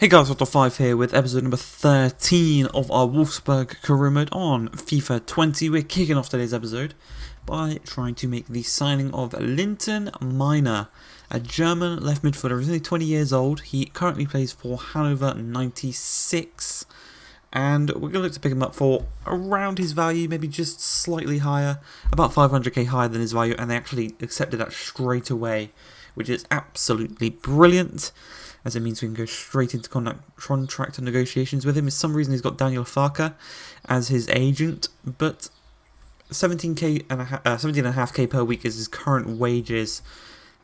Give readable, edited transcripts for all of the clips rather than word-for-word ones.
Hey guys, Ep13 here with episode number 13 of our Wolfsburg career mode on FIFA 20. We're kicking off today's episode by trying to make the signing of Linton Miner, a German left midfielder. He's only 20 years old. He currently plays for Hannover 96, and we're going to look to pick him up for around his value, maybe just slightly higher, about 500k higher than his value, and they actually accepted that straight away, which is absolutely brilliant, as it means we can go straight into contract negotiations with him. For some reason he's got Daniel Farker as his agent, but 17.5k per week is his current wages.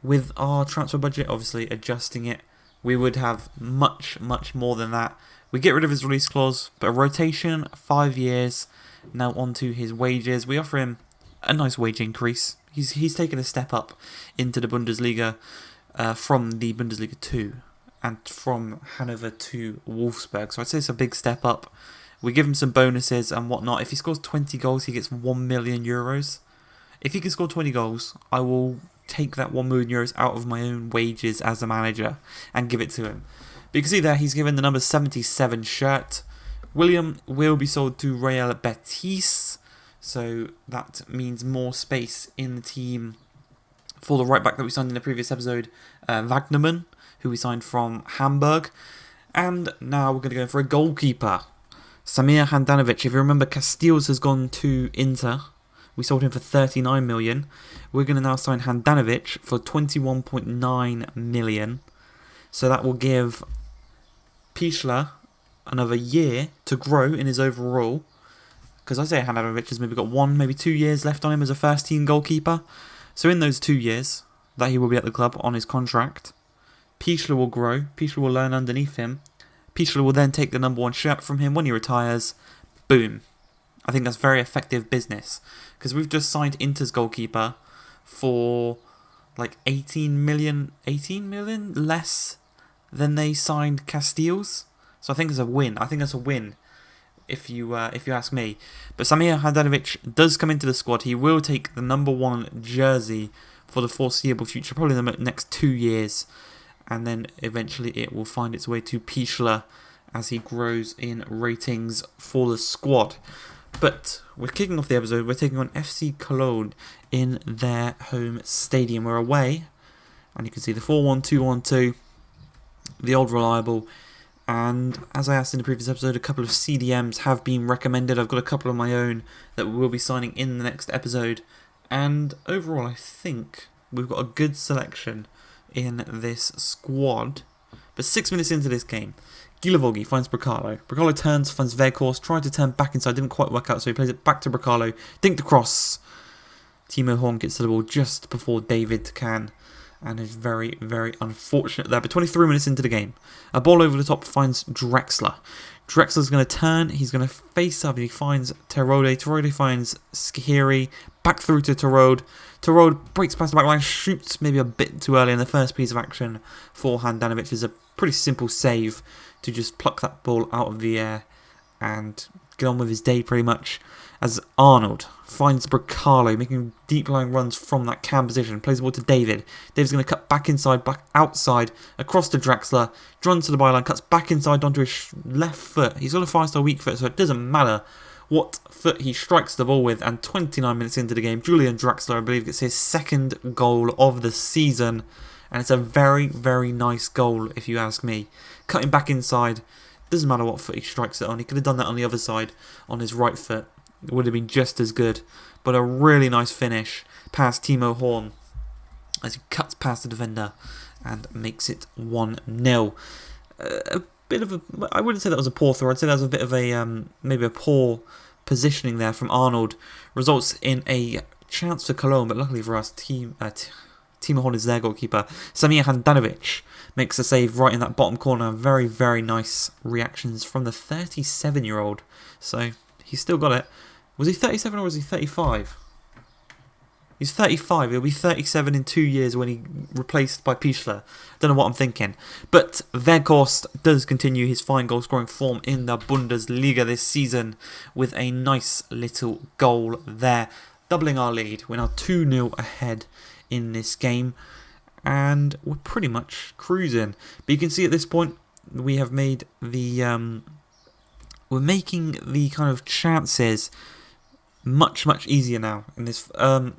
With our transfer budget, obviously adjusting it, we would have much more than that. We get rid of his release clause, but a rotation, 5 years. Now onto his wages. We offer him a nice wage increase. He's taken a step up into the Bundesliga from the Bundesliga 2 and from Hannover to Wolfsburg. So I'd say it's a big step up. We give him some bonuses and whatnot. If he scores 20 goals, he gets 1 million euros. If he can score 20 goals, I will take that 1 million euros out of my own wages as a manager and give it to him. But you can see there, he's given the number 77 shirt. William will be sold to Real Betis, so that means more space in the team for the right back that we signed in the previous episode, Wagnerman, who we signed from Hamburg. And now we're going to go for a goalkeeper, Samir Handanovic. If you remember, Casteels has gone to Inter. We sold him for 39 million. We're going to now sign Handanovic for 21.9 million. So that will give Pichler another year to grow in his overall, because I say Handanovic has maybe got 1, maybe 2 years left on him as a first team goalkeeper. So in those 2 years that he will be at the club on his contract, Pichler will grow, Pichler will learn underneath him, Pichler will then take the number 1 shirt from him when he retires. Boom. I think that's very effective business, because we've just signed Inter's goalkeeper for like 18 million less than they signed Casteels. So I think it's a win. I think that's a win, if you ask me. But Samir Handanovic does come into the squad. He will take the number 1 jersey for the foreseeable future, probably the next 2 years. And then eventually it will find its way to Pichler as he grows in ratings for the squad. But we're kicking off the episode. We're taking on FC Cologne in their home stadium. We're away, and you can see the 4-1-2-1-2, the old reliable. And as I asked in the previous episode, a couple of CDMs have been recommended. I've got a couple of my own that we will be signing in the next episode. And overall, I think we've got a good selection in this squad. But 6 minutes into this game, Gilavogi finds Bracalo. Bracalo turns, finds Weghorst, tried to turn back inside, didn't quite work out, so he plays it back to Bracalo. Dinked across. Timo Horn gets to the ball just before David can, and is very unfortunate there. But 23 minutes into the game, a ball over the top finds Drexler. Drexler's going to turn, he's going to face up, and he finds Terode. Terode finds Skiri, back through to Terode. Terode breaks past the back line, shoots maybe a bit too early in the first piece of action for Handanovic. It's a pretty simple save to just pluck that ball out of the air and get on with his day pretty much, as Arnold finds Bracalo, making deep line runs from that cam position, plays the ball to David. David's going to cut back inside, back outside, across to Drexler, runs to the byline, cuts back inside onto his left foot. He's got a 5-star weak foot, so it doesn't matter what foot he strikes the ball with. And 29 minutes into the game, Julian Drexler, I believe, gets his 2nd goal of the season, and it's a very nice goal if you ask me. Cutting back inside, doesn't matter what foot he strikes it on. He could have done that on the other side, on his right foot. It would have been just as good. But a really nice finish past Timo Horn as he cuts past the defender and makes it 1-0. A bit of a, I wouldn't say that was a poor throw. I'd say that was a bit of a maybe a poor positioning there from Arnold. Results in a chance for Cologne, but luckily for us, Timo Horn is their goalkeeper. Samir Handanovic makes a save right in that bottom corner. Very nice reactions from the 37-year-old. So he's still got it. Was he 37 or was he 35? He's 35. He'll be 37 in 2 years when he replaced by Pichler. Don't know what I'm thinking. But Weghorst does continue his fine goal scoring form in the Bundesliga this season with a nice little goal there, doubling our lead. We're now 2-0 ahead in this game, and we're pretty much cruising. But you can see at this point, we have made the we're making the kind of chances much easier now in this.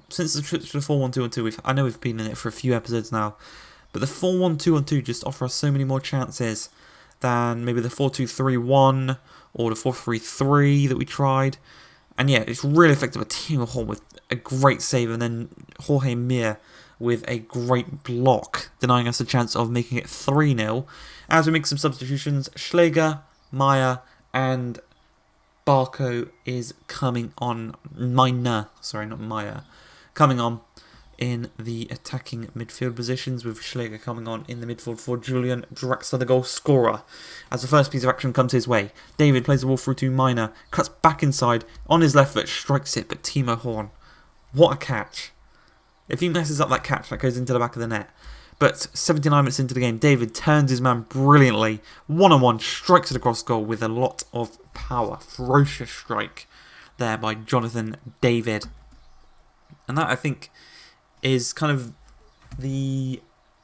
Since the switch to the 4-1-2-1-2, I know we've been in it for a few episodes now, but the 4-1-2-1-2 just offers us so many more chances than maybe the 4-2-3-1 or the 4-3-3 that we tried. And yeah, it's really effective. A Timo Horn with a great save, and then Jorge Mir with a great block, denying us a chance of making it 3-0. As we make some substitutions, Schläger, Meyer, and Barco is coming on. Coming on in the attacking midfield positions, with Schläger coming on in the midfield for Julian Draxler, the goal scorer. As the first piece of action comes his way, David plays the ball through to Miner, cuts back inside, on his left foot, strikes it, but Timo Horn, what a catch. If he messes up that catch, that goes into the back of the net. But 79 minutes into the game, David turns his man brilliantly, one-on-one, strikes it across goal with a lot of power. Ferocious strike there by Jonathan David. And that, I think, is kind of the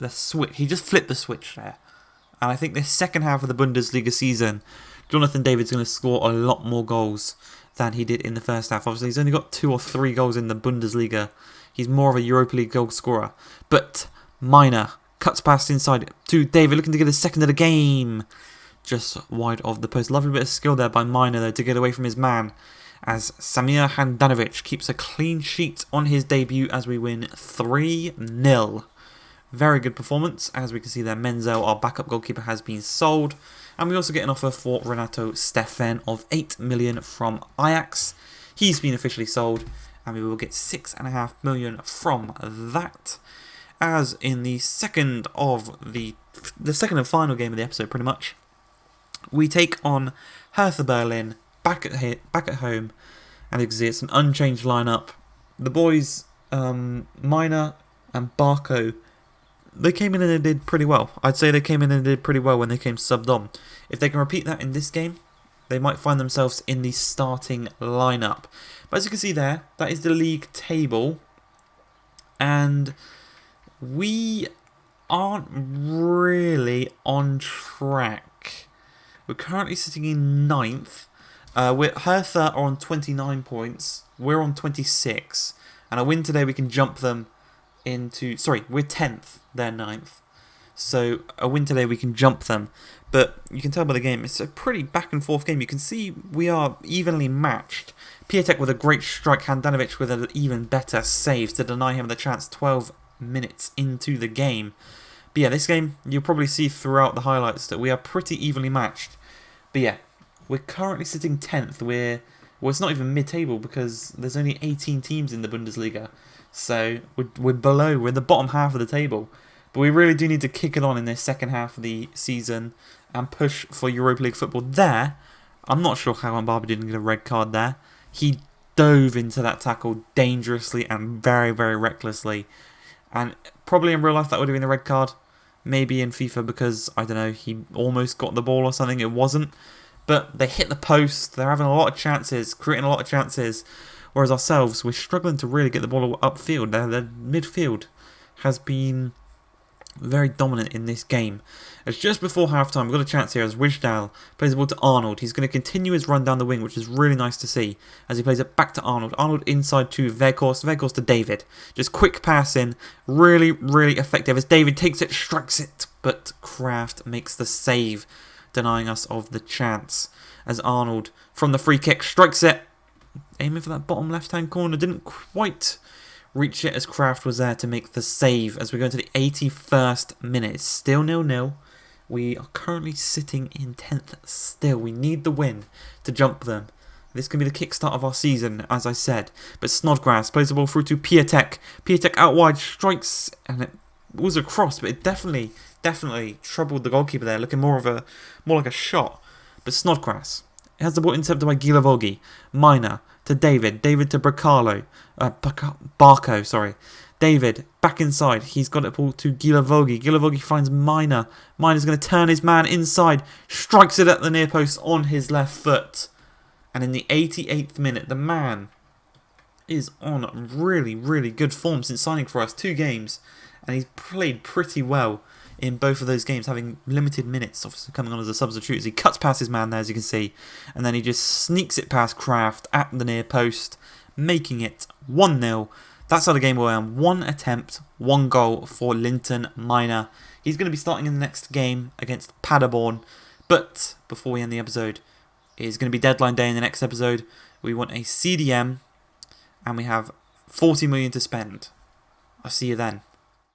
switch. He just flipped the switch there. And I think this second half of the Bundesliga season, Jonathan David's going to score a lot more goals than he did in the first half. Obviously, he's only got 2 or 3 goals in the Bundesliga. He's more of a Europa League goal scorer. But Miner cuts past inside to David, looking to get a second of the game. Just wide of the post. Lovely bit of skill there by Miner, though, to get away from his man, as Samir Handanovic keeps a clean sheet on his debut as we win 3-0. Very good performance. As we can see there, Menzel, our backup goalkeeper, has been sold. And we also get an offer for Renato Steffen of 8 million from Ajax. He's been officially sold, and we will get 6.5 million from that. As in the second and final game of the episode, pretty much, we take on Hertha Berlin back at home, and you can see it's an unchanged lineup. The boys, Miner and Barco, they came in and they did pretty well. I'd say they came in and did pretty well when they came subbed on. If they can repeat that in this game, they might find themselves in the starting lineup. But as you can see there, that is the league table, and we aren't really on track. We're currently sitting in 9th. Hertha are on 29 points. We're on 26. And a win today, we can jump them into... Sorry, we're 10th. They're 9th. So a win today, we can jump them. But you can tell by the game, it's a pretty back and forth game. You can see we are evenly matched. Piatek with a great strike. Handanovic with an even better save to deny him the chance 12 minutes into the game. But yeah, this game, you'll probably see throughout the highlights that we are pretty evenly matched. But yeah, we're currently sitting 10th. Well, it's not even mid-table because there's only 18 teams in the Bundesliga. So we're below, we're in the bottom half of the table. But we really do need to kick it on in this second half of the season and push for Europa League football there. I'm not sure how Mbaba didn't get a red card there. He dove into that tackle dangerously and very, very recklessly. And probably in real life that would have been a red card. Maybe in FIFA because, I don't know, he almost got the ball or something. It wasn't. But they hit the post. They're having a lot of chances, creating a lot of chances. Whereas ourselves, we're struggling to really get the ball upfield. The midfield has been very dominant in this game. As just before half-time, we've got a chance here as Wijndal plays the ball to Arnold. He's going to continue his run down the wing, which is really nice to see, as he plays it back to Arnold. Arnold inside to Weghorst. Weghorst to David. Just quick passing. Really, really effective as David takes it, strikes it, but Kraft makes the save, denying us of the chance. As Arnold, from the free kick, strikes it. Aiming for that bottom left-hand corner. Didn't quite reach it as Kraft was there to make the save as we go into the 81st minute. It's still 0-0. We are currently sitting in 10th still. We need the win to jump them. This can be the kickstart of our season, as I said. But Snodgrass plays the ball through to Piatek. Piatek out wide, strikes, and it was a cross, but it definitely troubled the goalkeeper there, looking more like a shot. But Snodgrass, it has the ball intercepted by Gilavogi. Miner to David. David to Barco, sorry. David, back inside. He's got it ball to Gilavogi. Gilavogi finds Miner. Miner's going to turn his man inside. Strikes it at the near post on his left foot. And in the 88th minute, the man is on really, really good form since signing for us. 2 games. And he's played pretty well in both of those games, having limited minutes, obviously coming on as a substitute as he cuts past his man there, as you can see, and then he just sneaks it past Kraft at the near post, making it 1-0. That's how the game will end. 1 attempt, 1 goal for Linton Miner. He's going to be starting in the next game against Paderborn. But before we end the episode, it is going to be deadline day in the next episode. We want a CDM, and we have 40 million to spend. I'll see you then.